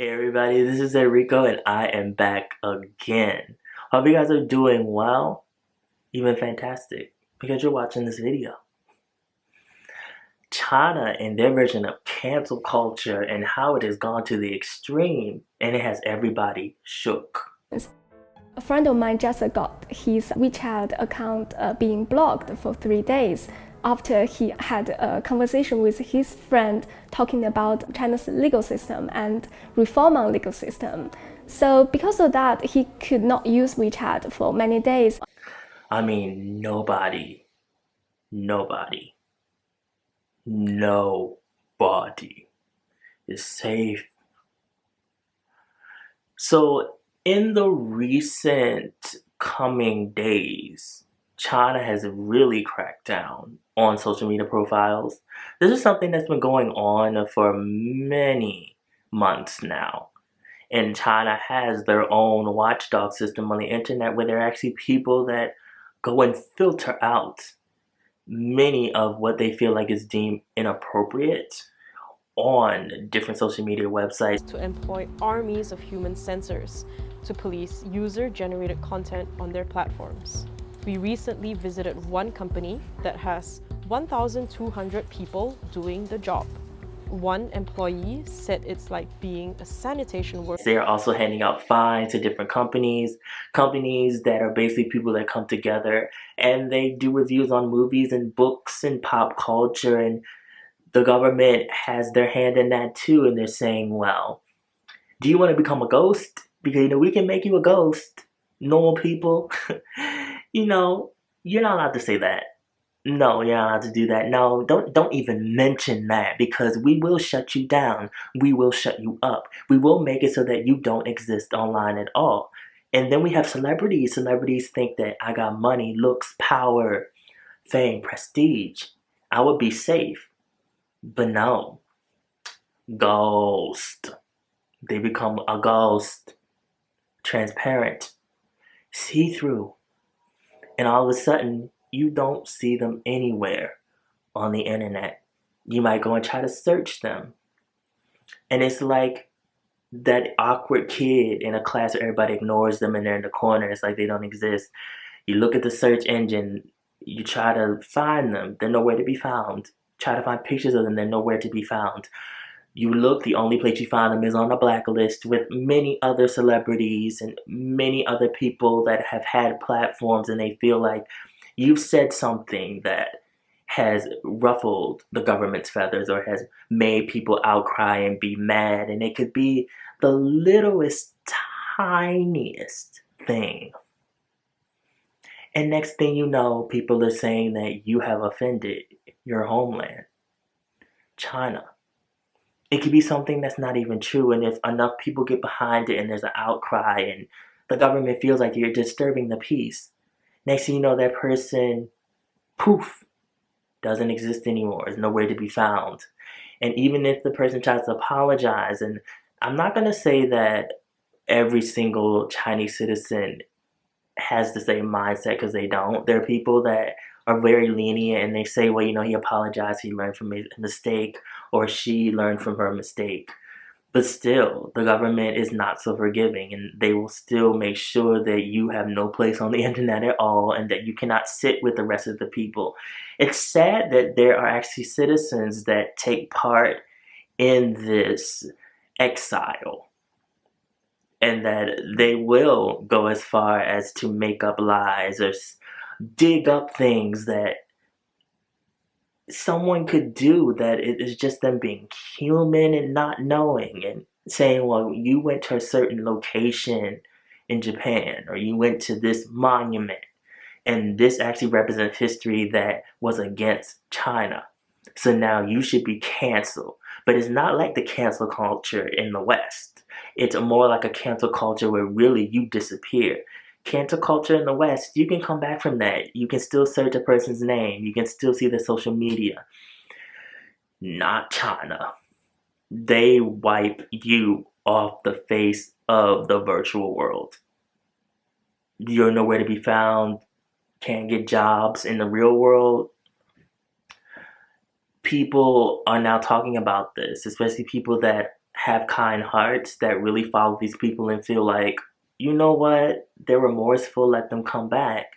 Hey everybody, this is Erico and I am back again. Hope you guys are doing well, even fantastic, because you're watching this video. China and their version of cancel culture and how it has gone to the extreme and it has everybody shook. A friend of mine just got his WeChat account being blocked for 3 days after he had a conversation with his friend talking about China's legal system and reform on legal system. So because of that, he could not use WeChat for many days. I mean, nobody is safe. So in the recent coming days, China has really cracked down on social media profiles. This is something that's been going on for many months now. And China has their own watchdog system on the internet where there are actually people that go and filter out many of what they feel like is deemed inappropriate on different social media websites. To employ armies of human censors to police user-generated content on their platforms. We recently visited one company that has 1,200 people doing the job. One employee said it's like being a sanitation worker. They're also handing out fines to different companies that are basically people that come together and they do reviews on movies and books and pop culture, and the government has their hand in that too, and they're saying, well, do you want to become a ghost? Because, we can make you a ghost. Normal people. You're not allowed to say that. No, you're not allowed to do that. No, don't even mention that, because we will shut you down. We will shut you up. We will make it so that you don't exist online at all. And then we have celebrities. Celebrities think that I got money, looks, power, fame, prestige. I would be safe. But no. Ghost. They become a ghost. Transparent. See-through. And all of a sudden, you don't see them anywhere on the internet. You might go and try to search them. And it's like that awkward kid in a class where everybody ignores them and they're in the corner. It's like they don't exist. You look at the search engine, you try to find them, they're nowhere to be found. Try to find pictures of them, they're nowhere to be found. You look, the only place you find them is on a blacklist with many other celebrities and many other people that have had platforms, and they feel like you've said something that has ruffled the government's feathers or has made people outcry and be mad, and it could be the littlest, tiniest thing. And next thing you know, people are saying that you have offended your homeland, China. It could be something that's not even true, and if enough people get behind it and there's an outcry and the government feels like you're disturbing the peace, next thing you know, that person, poof, doesn't exist anymore, is nowhere to be found. And even if the person tries to apologize, and I'm not going to say that every single Chinese citizen has the same mindset, because they don't. There are people that are very lenient and they say, well, he apologized, he learned from his mistake, or she learned from her mistake. But still, the government is not so forgiving, and they will still make sure that you have no place on the internet at all and that you cannot sit with the rest of the people. It's sad that there are actually citizens that take part in this exile, and that they will go as far as to make up lies or dig up things that someone could do, that it is just them being human and not knowing, and saying, well, you went to a certain location in Japan, or you went to this monument, and this actually represents history that was against China. So now you should be canceled. But it's not like the cancel culture in the West. It's more like a cancel culture where really you disappear. Cancel culture in the West, you can come back from that. You can still search a person's name. You can still see their social media. Not China. They wipe you off the face of the virtual world. You're nowhere to be found. Can't get jobs in the real world. People are now talking about this, especially people that have kind hearts that really follow these people and feel like, you know what, they're remorseful, let them come back.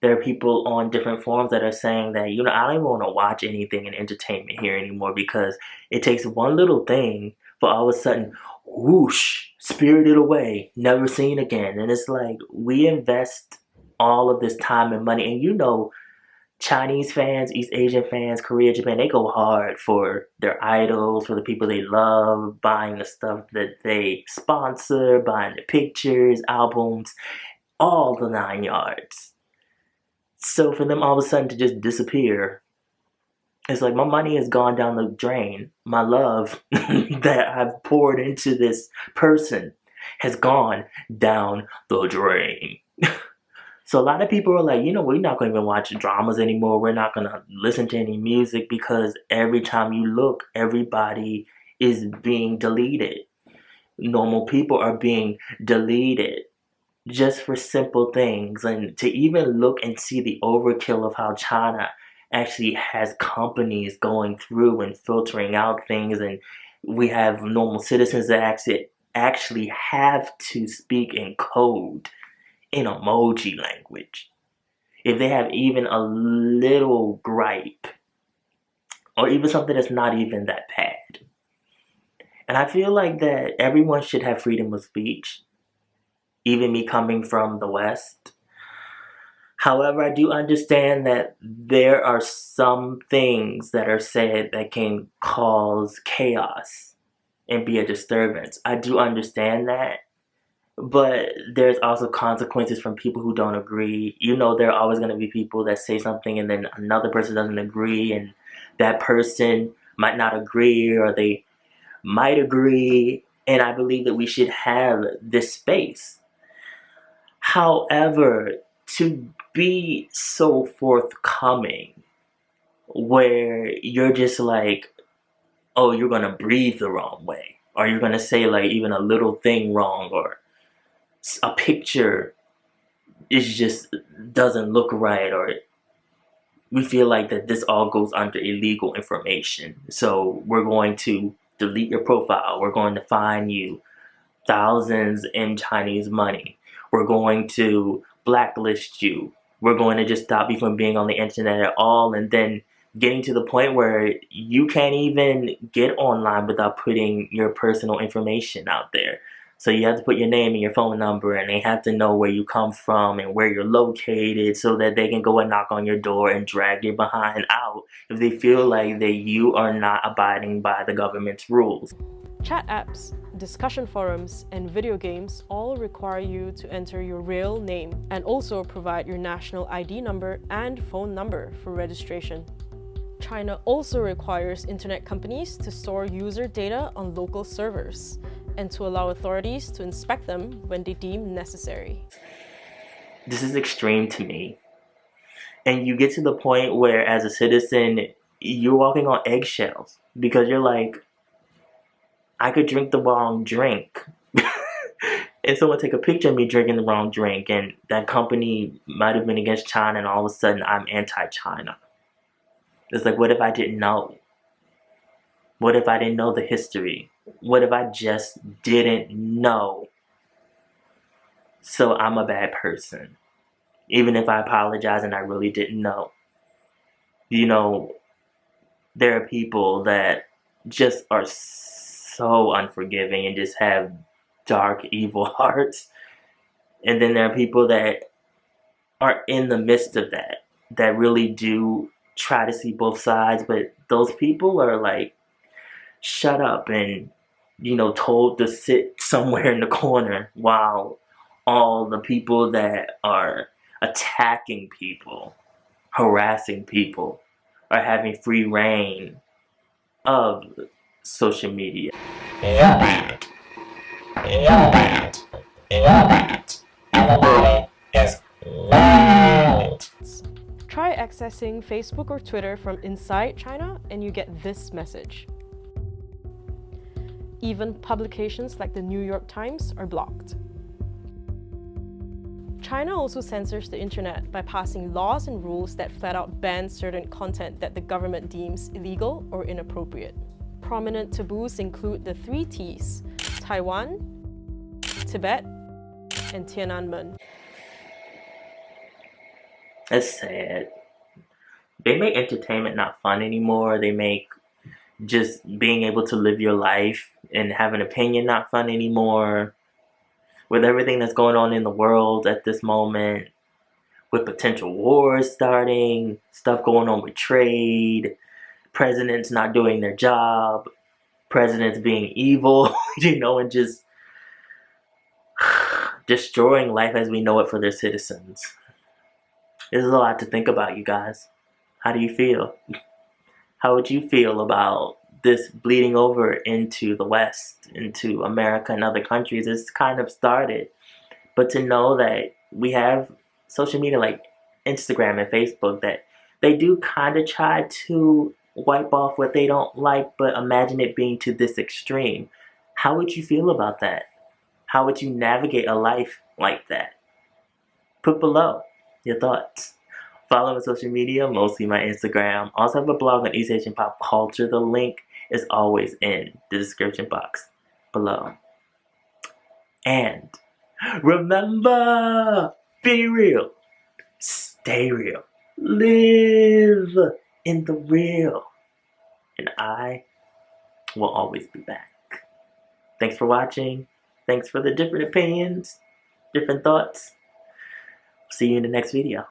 There are people on different forums that are saying that, you know, I don't even want to watch anything in entertainment here anymore because it takes one little thing for all of a sudden, whoosh, spirited away, never seen again. And it's like, we invest all of this time and money. And you know, Chinese fans, East Asian fans, Korea, Japan, they go hard for their idols, for the people they love, buying the stuff that they sponsor, buying the pictures, albums, all the 9 yards. So for them all of a sudden to just disappear, it's like my money has gone down the drain. My love that I've poured into this person has gone down the drain. So a lot of people are like, you know, we're not going to even watch dramas anymore. We're not going to listen to any music because every time you look, everybody is being deleted. Normal people are being deleted just for simple things. And to even look and see the overkill of how China actually has companies going through and filtering out things, and we have normal citizens that actually have to speak in code in emoji language. If they have even a little gripe, or even something that's not even that bad. And I feel like that everyone should have freedom of speech, even me coming from the West. However, I do understand that there are some things that are said that can cause chaos and be a disturbance. I do understand that. But there's also consequences from people who don't agree. You know, there are always going to be people that say something and then another person doesn't agree, and that person might not agree, or they might agree. And I believe that we should have this space. However, to be so forthcoming where you're just like, oh, you're going to breathe the wrong way, or you're going to say like even a little thing wrong, or a picture is just doesn't look right, or we feel like that this all goes under illegal information. So we're going to delete your profile. We're going to fine you thousands in Chinese money. We're going to blacklist you. We're going to just stop you from being on the internet at all. And then getting to the point where you can't even get online without putting your personal information out there. So you have to put your name and your phone number, and they have to know where you come from and where you're located so that they can go and knock on your door and drag you behind out if they feel like that you are not abiding by the government's rules. Chat apps, discussion forums, and video games all require you to enter your real name and also provide your national ID number and phone number for registration. China also requires internet companies to store user data on local servers and to allow authorities to inspect them when they deem necessary. This is extreme to me. And you get to the point where, as a citizen, you're walking on eggshells because you're like, I could drink the wrong drink. And someone take a picture of me drinking the wrong drink, and that company might have been against China, and all of a sudden I'm anti-China. It's like, what if I didn't know? What if I didn't know the history? What if I just didn't know? So I'm a bad person. Even if I apologize and I really didn't know. You know, there are people that just are so unforgiving and just have dark, evil hearts. And then there are people that are in the midst of that really do try to see both sides. But those people are like, shut up and, you know, told to sit somewhere in the corner while all the people that are attacking people, harassing people, are having free reign of social media. You're bad. You're bad. You're bad. Everybody is bad. Try accessing Facebook or Twitter from inside China and you get this message. Even publications like the New York Times are blocked. China also censors the internet by passing laws and rules that flat out ban certain content that the government deems illegal or inappropriate. prominent taboos include the 3 T's: Taiwan, Tibet, and Tiananmen. It's sad. They make entertainment not fun anymore. They make just being able to live your life and have an opinion not fun anymore. With everything that's going on in the world at this moment, with potential wars starting, stuff going on with trade, presidents not doing their job, presidents being evil, and just destroying life as we know it for their citizens. This is a lot to think about, you guys. How do you feel? How would you feel about this bleeding over into the West, into America and other countries? It's kind of started. But to know that we have social media like Instagram and Facebook, that they do kind of try to wipe off what they don't like, but imagine it being to this extreme. How would you feel about that? How would you navigate a life like that? Put below your thoughts. Follow me on social media, mostly my Instagram. Also have a blog on East Asian pop culture. The link is always in the description box below. And remember, be real, stay real, live in the real. And I will always be back. Thanks for watching. Thanks for the different opinions, different thoughts. See you in the next video.